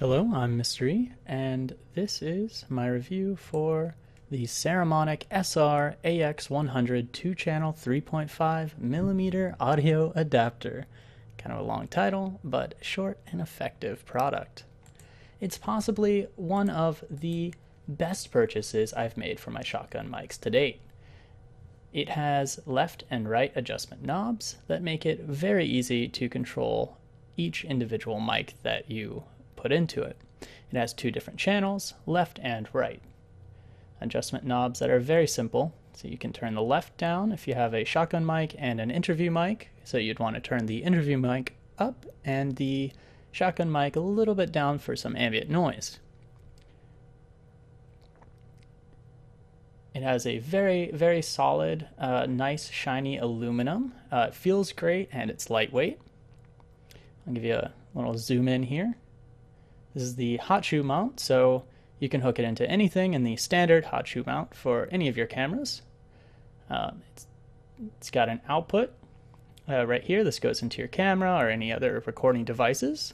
Hello, I'm Mr.E, and this is my review for the Saramonic SR-AX100 2-channel 3.5mm audio adapter. Kind of a long title, but short and effective product. It's possibly one of the best purchases I've made for my shotgun mics to date. It has left and right adjustment knobs that make it very easy to control each individual mic that you put into it. It has two different channels, left and right. Adjustment knobs that are very simple, so you can turn the left down if you have a shotgun mic and an interview mic, so you'd want to turn the interview mic up and the shotgun mic a little bit down for some ambient noise. It has a very, very solid, nice, shiny aluminum. It feels great and it's lightweight. I'll give you a little zoom in here. This is the hot shoe mount, so you can hook it into anything in the standard hot shoe mount for any of your cameras. It's got an output right here. This goes into your camera or any other recording devices.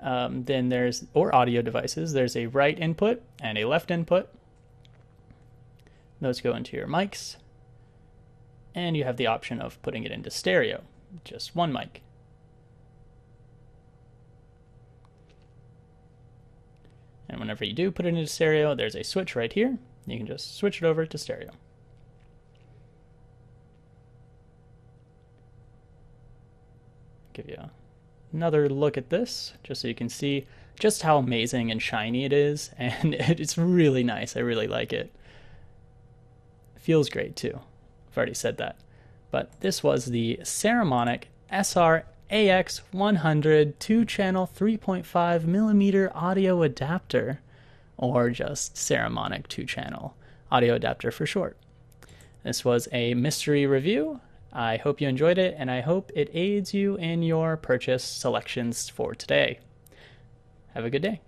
Then there's, or audio devices, there's a right input and a left input. Those go into your mics. And you have the option of putting it into stereo, just one mic. And whenever you do put it into stereo, there's a switch right here. You can just switch it over to stereo. Give you another look at this, just so you can see just how amazing and shiny it is. And it's really nice. I really like it. It feels great too. I've already said that. But this was the Saramonic SR-AX100 2-channel 3.5mm audio adapter, or just Saramonic 2-channel audio adapter for short. This was a Mr.E review. I hope you enjoyed it, and I hope it aids you in your purchase selections for today. Have a good day.